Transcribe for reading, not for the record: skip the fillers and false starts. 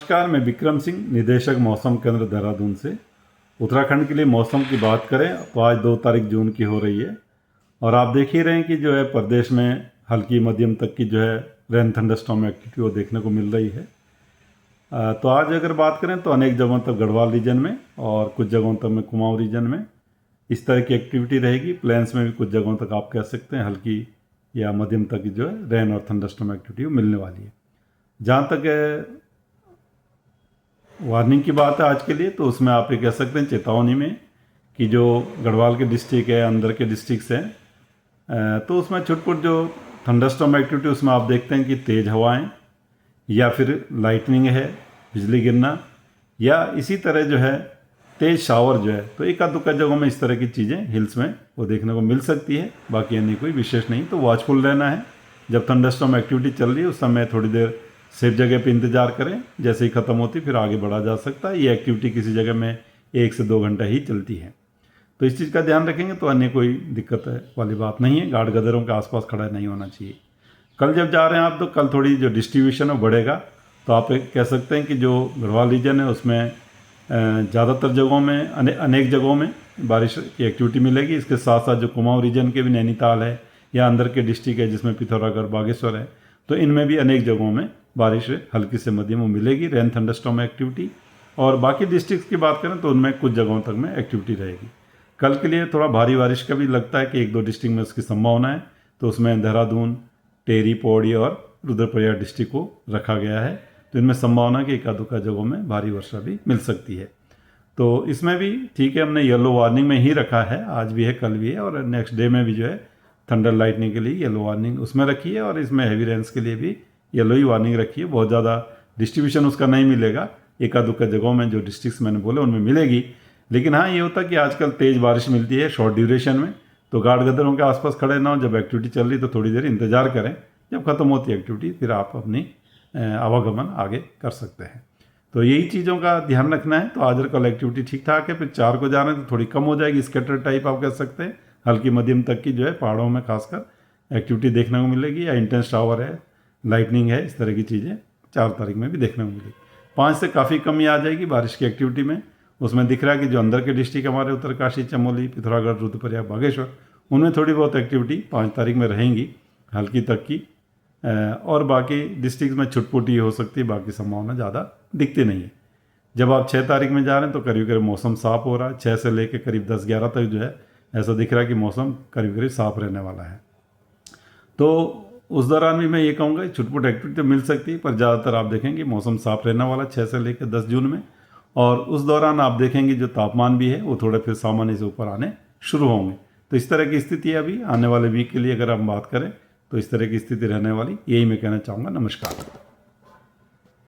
नमस्कार, मैं विक्रम सिंह, निदेशक मौसम केंद्र देहरादून से। उत्तराखंड के लिए मौसम की बात करें तो आज 2 तारीख जून की हो रही है और आप देख ही रहे हैं कि जो है प्रदेश में हल्की मध्यम तक की जो है रेन थंडरस्टॉर्म एक्टिविटी वो देखने को मिल रही है। तो आज अगर बात करें तो अनेक जगहों तक गढ़वाल रीजन में और कुछ जगहों तक में कुमाऊं रीजन में इस तरह की एक्टिविटी रहेगी। प्लेन्स में भी कुछ जगहों तक आप कह सकते हैं हल्की या मध्यम तक की जो है रेन और थंडरस्टॉर्म एक्टिविटी मिलने वाली है। जहाँ तक वार्निंग की बात है आज के लिए, तो उसमें आप ये कह सकते हैं चेतावनी में कि जो गढ़वाल के डिस्ट्रिक्ट है, अंदर के डिस्ट्रिक्ट्स हैं, तो उसमें छुटपुट जो थंडरस्टॉर्म एक्टिविटी उसमें आप देखते हैं कि तेज़ हवाएं या फिर लाइटनिंग है, बिजली गिरना या इसी तरह जो है तेज़ शावर जो है, तो एक आध दुक्का जगहों में इस तरह की चीज़ें हिल्स में वो देखने को मिल सकती है। बाकी यानी कोई विशेष नहीं, तो वॉचफुल रहना है। जब थंडरस्टॉर्म एक्टिविटी चल रही है उस समय थोड़ी देर सेफ जगह पे इंतज़ार करें, जैसे ही ख़त्म होती फिर आगे बढ़ा जा सकता है। ये एक्टिविटी किसी जगह में 1 से 2 घंटा ही चलती है, तो इस चीज़ का ध्यान रखेंगे तो अन्य कोई दिक्कत वाली बात नहीं है। गार्ड गदरों के आसपास खड़ा नहीं होना चाहिए। कल जब जा रहे हैं आप, तो कल थोड़ी जो डिस्ट्रीब्यूशन है बढ़ेगा, तो आप कह सकते हैं कि जो गढ़वाल रीजन है उसमें ज़्यादातर जगहों में अनेक जगहों में बारिश की एक्टिविटी मिलेगी। इसके साथ साथ जो कुमाऊं रीजन के भी नैनीताल है या अंदर के डिस्ट्रिक्ट है जिसमें पिथौरागढ़, बागेश्वर है, तो इनमें भी अनेक जगहों में बारिश हल्की से मध्यम मिलेगी, रेन थंडरस्टॉर्म एक्टिविटी। और बाकी डिस्ट्रिक्ट्स की बात करें तो उनमें कुछ जगहों तक में एक्टिविटी रहेगी। कल के लिए थोड़ा भारी बारिश का भी लगता है कि 1-2 डिस्ट्रिक्ट में उसकी संभावना है, तो उसमें देहरादून, टेरी, पौड़ी और रुद्रप्रयाग डिस्ट्रिक्ट को रखा गया है। तो इनमें संभावना कि एक आध जगहों में भारी वर्षा भी मिल सकती है। तो इसमें भी ठीक है, हमने येलो वार्निंग में ही रखा है, आज भी है, कल भी है और नेक्स्ट डे में भी जो है थंडर लाइटनिंग के लिए येलो वार्निंग उसमें रखी है और इसमें हैवी रेन्स के लिए भी येलो ही वार्निंग रखी है। बहुत ज़्यादा डिस्ट्रीब्यूशन उसका नहीं मिलेगा, एक आध जगहों में जो डिस्ट्रिक्ट्स मैंने बोले उनमें मिलेगी। लेकिन हाँ, ये होता है कि आजकल तेज़ बारिश मिलती है शॉर्ट ड्यूरेशन में, तो गार्ड गदरों के आसपास खड़े ना हो। जब एक्टिविटी चल रही तो थोड़ी देर इंतज़ार करें, जब ख़त्म होती है एक्टिविटी फिर आप अपनी आवागमन आगे कर सकते हैं। तो यही चीज़ों का ध्यान रखना है। तो आज और कल एक्टिविटी ठीक ठाक है, फिर 4 को जाना है तो थोड़ी कम हो जाएगी, स्कैटर टाइप आप कह सकते हैं। हल्की मध्यम तक की जो है पहाड़ों में खासकर एक्टिविटी देखने को मिलेगी, या इंटेंस शावर है, लाइटनिंग है, इस तरह की चीज़ें 4 तारीख में भी देखने को मिलेगी। 5 से काफ़ी कमी आ जाएगी बारिश की एक्टिविटी में। उसमें दिख रहा है कि जो अंदर के डिस्ट्रिक्ट हमारे उत्तरकाशी, चमोली, पिथौरागढ़, रुद्रप्रयाग, बागेश्वर, उनमें थोड़ी बहुत एक्टिविटी 5 तारीख में रहेंगी हल्की तक की, और बाकी डिस्ट्रिक्ट में छुटपुटी हो सकती है, बाकी संभावना ज़्यादा दिखती नहीं है। जब आप 6 तारीख में जा रहे हैं तो करीब करीब मौसम साफ़ हो रहा है। 6 से लेकर करीब 10-11 तक जो है ऐसा दिख रहा है कि मौसम करीब करीब साफ़ रहने वाला है। तो उस दौरान भी मैं ये कहूँगा छुटपुट एक्टिविटी तो मिल सकती है, पर ज़्यादातर आप देखेंगे मौसम साफ़ रहने वाला 6 से लेकर 10 जून में। और उस दौरान आप देखेंगे जो तापमान भी है वो थोड़े फिर सामान्य से ऊपर आने शुरू होंगे। तो इस तरह की स्थिति है अभी आने वाले वीक के लिए अगर हम बात करें तो इस तरह की स्थिति रहने वाली, यही मैं कहना चाहूँगा। नमस्कार।